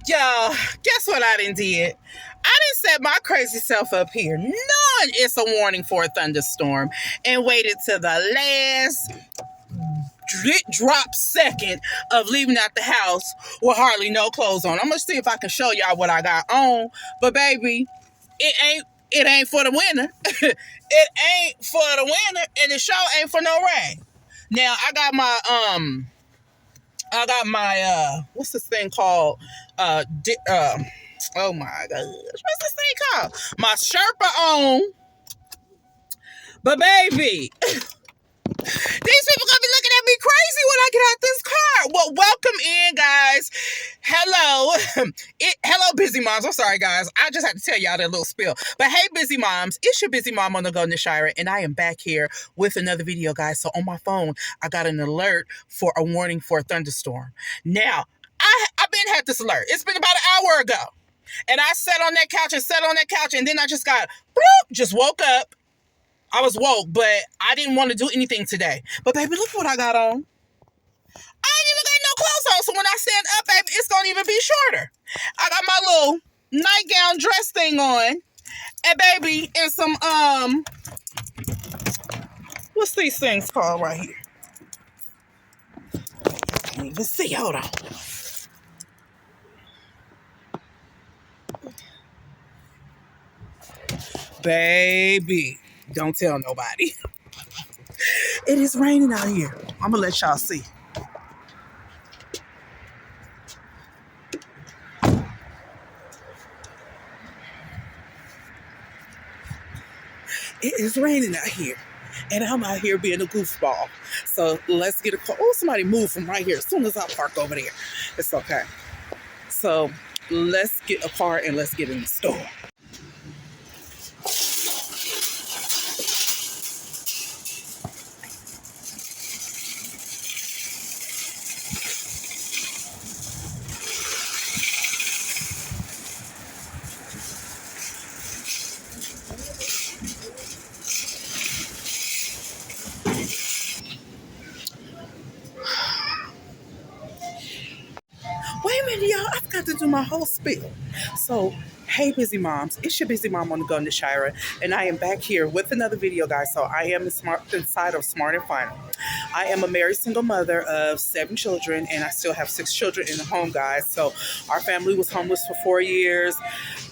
Y'all, guess what I done did? I didn't set my crazy self up here. None it's a warning for a thunderstorm and waited to the last drop second of leaving out the house with hardly no clothes on. I'm gonna see if I can show y'all what I got on. But baby, it ain't for the winter. It ain't for the winter, and the show ain't for no rain. Now I got my what's this thing called? Oh my gosh, what's this thing called? My Sherpa on. But baby, these people gonna be looking at me crazy when I get out this car. Well, welcome in, guys. Hello. Hello, busy moms. I'm sorry, guys. I just had to tell y'all that little spill. But hey, busy moms, it's your busy mom on the Golden Shire, and I am back here with another video, guys. So on my phone, I got an alert for a warning for a thunderstorm. Now, I've been had this alert. It's been about an hour ago. And I sat on that couch, and then I just got, bloop, just woke up. I was woke, but I didn't want to do anything today. But baby, look what I got on. I ain't even got no clothes on, so when I stand up, baby, it's gonna even be shorter. I got my little nightgown dress thing on, and baby, and some what's these things called right here? Can't even see. Hold on. Baby, don't tell nobody. It is raining out here. I'm gonna let y'all see. It is raining out here. And I'm out here being a goofball. So let's get a car. Oh, somebody moved from right here. As soon as I park over there, it's okay. So let's get a car and let's get in the store. Wait a minute, y'all. I forgot to do my whole spiel. So, hey, busy moms. It's your busy mom on the Golden Shire, and I am back here with another video, guys. So, I am inside of Smart and Final. I am a married single mother of 7 children, and I still have 6 children in the home, guys. So, our family was homeless for 4 years.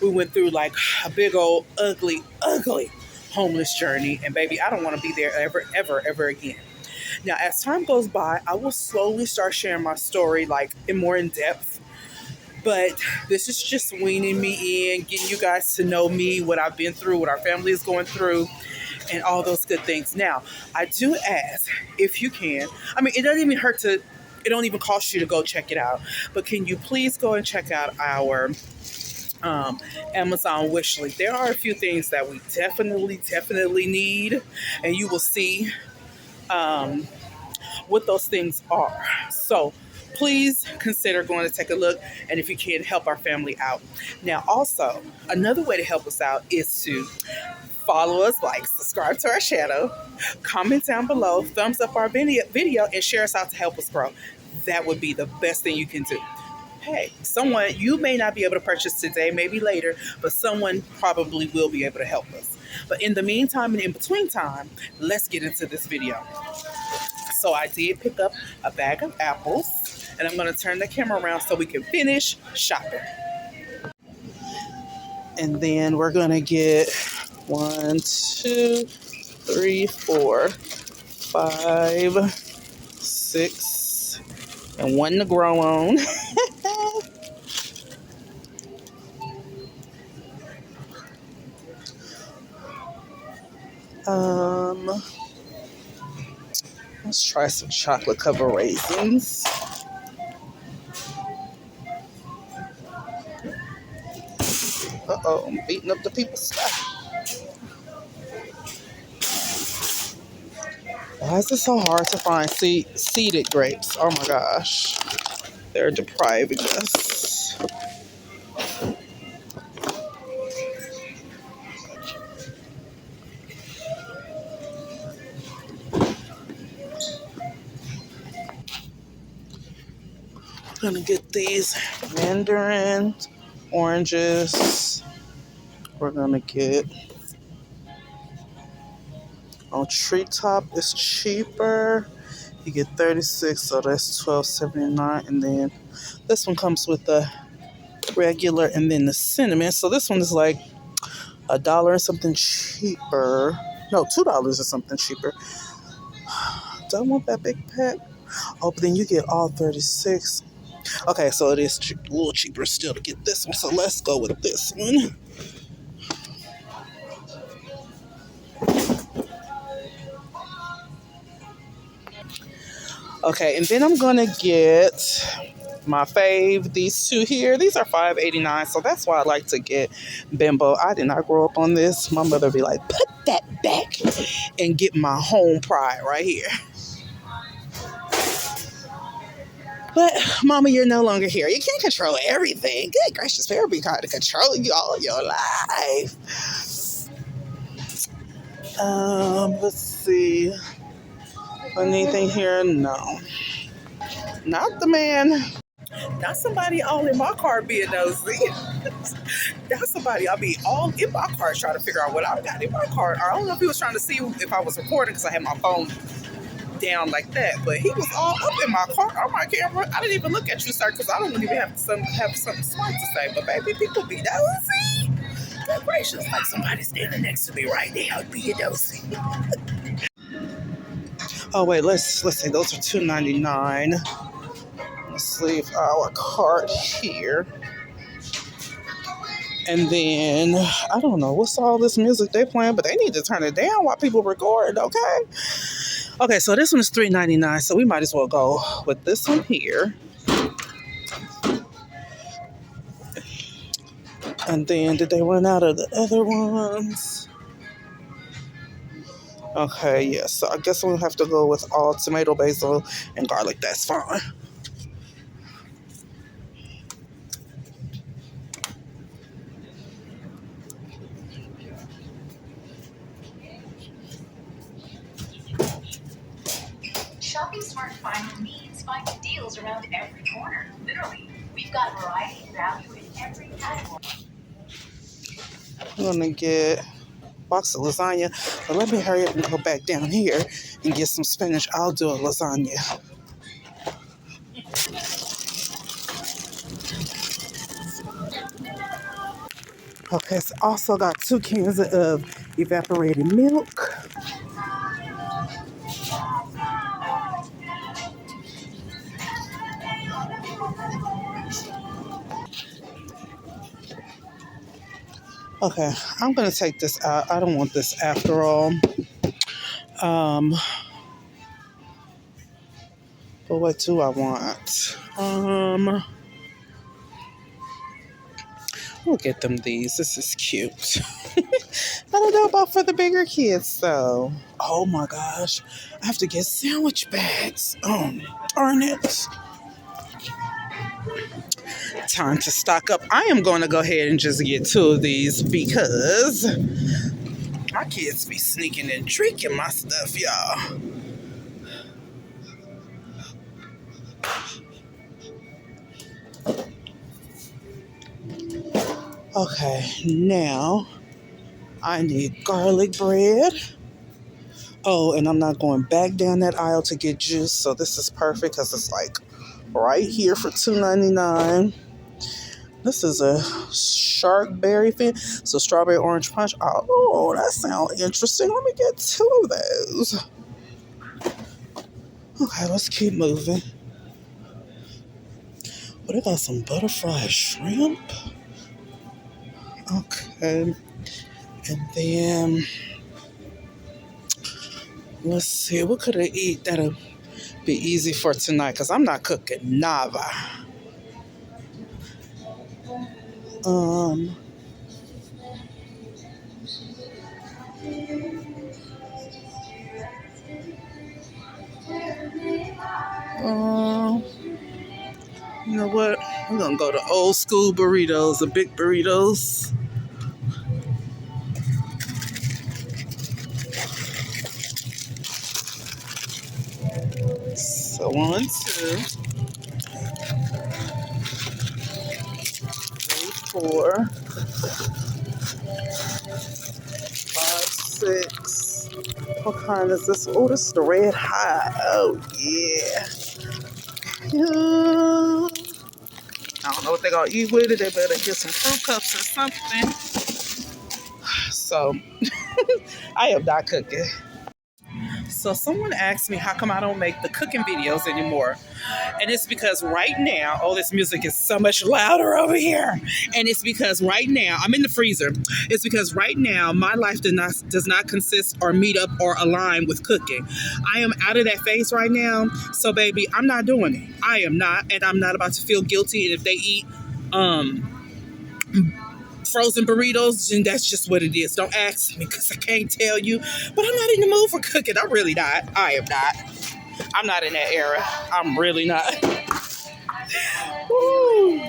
We went through like a big old, ugly, ugly homeless journey. And, baby, I don't want to be there ever again. Now, as time goes by, I will slowly start sharing my story like more in depth. But this is just weaning me in, getting you guys to know me, what I've been through, what our family is going through, and all those good things. Now, I do ask if you can. I mean, it doesn't even hurt to. It don't even cost you to go check it out. But can you please go and check out our Amazon wish list? There are a few things that we definitely need, and you will see what those things are. So please consider going to take a look, and if you can, help our family out. Now, also, another way to help us out is to follow us, like, subscribe to our channel, comment down below, thumbs up our video, and share us out to help us grow. That would be the best thing you can do. Hey, someone, you may not be able to purchase today, maybe later, but someone probably will be able to help us. But in the meantime and in between time, let's get into this video. So I did pick up a bag of apples, and I'm going to turn the camera around so we can finish shopping. And then we're going to get 1, 2, 3, 4, 5, 6, and 1 to grow on. Let's try some chocolate covered raisins. Uh-oh, I'm beating up the people's stuff. Why is it so hard to find seeded grapes? Oh my gosh. They're depriving us. Gonna get these mandarin oranges. We're gonna get on treetop. It's cheaper. You get 36, so that's $12.79. And then this one comes with the regular and then the cinnamon. So this one is like $1 or something cheaper. No, $2 or something cheaper. Don't want that big pack. Oh, but then you get all 36. Okay, so it is a little cheaper still to get this one. So let's go with this one. Okay, and then I'm gonna get my fave, these two here. These are $5.89, so that's why I like to get Bimbo. I did not grow up on this. My mother be like, put that back and get my home pride right here. But Mama, you're no longer here. You can't control everything. Good gracious, Fair be kind of controlling you all your life. Let's see. Anything here? No. Not the man. Not somebody all in my car being nosy. Not somebody I'll be all in my car trying to figure out what I got in my car. I don't know if he was trying to see if I was recording because I had my phone down like that, but he was all up in my car on my camera. I didn't even look at you, sir, because I don't even have something smart to say. But baby, people be nosy. Good gracious, like somebody standing next to me right now being nosy. Oh wait, let's see. Those are $2.99. Let's leave our cart here. And then, I don't know, what's all this music they playing, but they need to turn it down while people record, okay? Okay, so this one is $3.99, so we might as well go with this one here. And then, did they run out of the other ones? Okay, yeah, so I guess we'll have to go with all tomato, basil, and garlic. That's fine. Shopping smart find means finding deals around every corner. Literally, we've got variety and value in every category. I'm gonna get a box of lasagna, but let me hurry up and go back down here and get some spinach. I'll do a lasagna. Okay, so also got 2 cans of evaporated milk. Okay, I'm gonna take this out. I don't want this after all. But what do I want? We'll get them these. This is cute. I don't know about for the bigger kids though. Oh my gosh, I have to get sandwich bags. Darn it. Time to stock up. I am going to go ahead and just get 2 of these because my kids be sneaking and drinking my stuff, y'all. Okay, now I need garlic bread. Oh, and I'm not going back down that aisle to get juice, so this is perfect because it's like right here for $2.99. This is a shark berry fin, so strawberry orange punch. Oh, that sounds interesting. Let me get 2 of those. Okay, let's keep moving. What about some butterfly shrimp? Okay, and then let's see, what could I eat that'll be easy for tonight? Because I'm not cooking nada. You know what? We're gonna go to old school burritos, the big burritos. So 1, 2. 4, 5, 6. What kind is this? Oh, this is the red hot. Oh, yeah. Yeah. I don't know what they're going to eat with it. They better get some fruit cups or something. So, I am not cooking. So, someone asked me how come I don't make the cooking videos anymore. And it's because right now, oh, this music is so much louder over here. And it's because right now, I'm in the freezer. It's because right now, my life does not consist or meet up or align with cooking. I am out of that phase right now. So, baby, I'm not doing it. I am not. And I'm not about to feel guilty. And if they eat frozen burritos, and that's just what it is. Don't ask me because I can't tell you. But I'm not in the mood for cooking. I'm really not. I am not. I'm not in that era. I'm really not. Woo.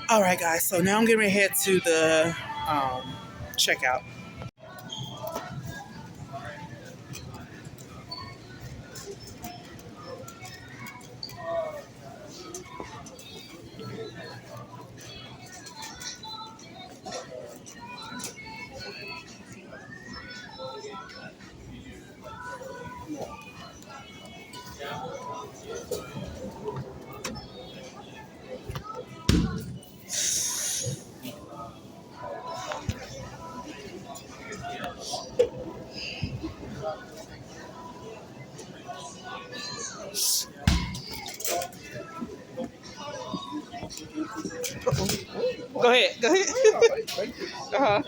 All right, guys. So now I'm getting ready to head to the checkout. Go ahead. Go ahead. Uh-huh.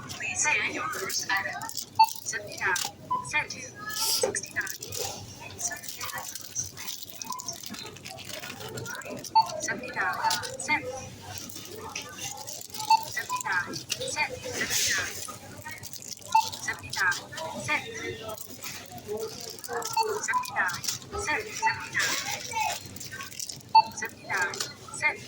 Please scan your first item. 79 cent to 69 79 cent 79 cent 79 cent 79 cent 79 cent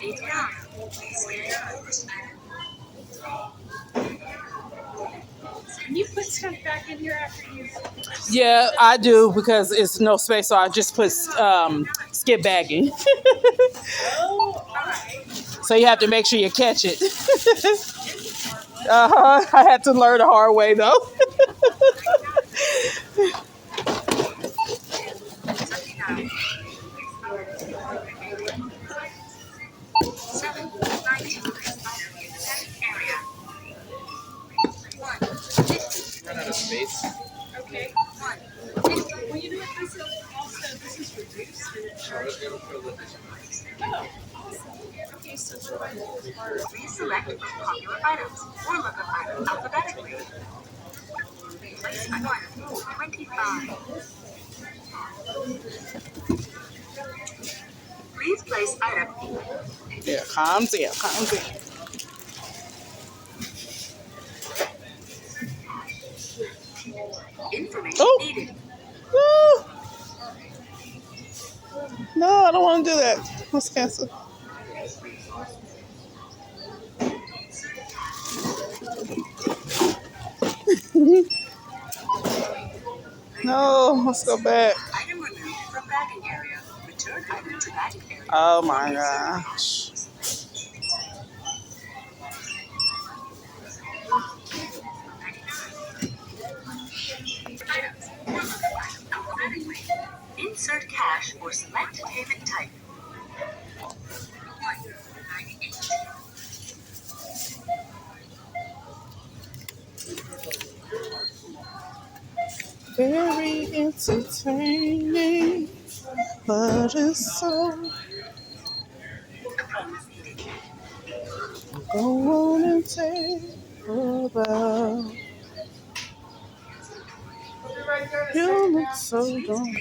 89. Please scan your first item. Can you put stuff back in here after you? Yeah, I do because it's no space, so I just put skip bagging. Oh, all right. So you have to make sure you catch it. I had to learn the hard way though. 79. 7. 19. Area. 1. 50. Run out of space. Okay. 1. 50. Well, you know what? This is also, this is reduced. Oh, awesome. Okay, so what do I do? Please select from popular items or look up items alphabetically. Place item 25. Please place item. Yeah, calms in, calms in. Information Oh. needed. Woo. No, I don't want to do that. Let's cancel. No, let's go back. Item removed from bagging area. Return item to bagging area. Oh my gosh. Items. Or look at item alphabetically. Insert cash or select payment type. Very entertaining, but it's so. Go on and take a bow. You look so dumb.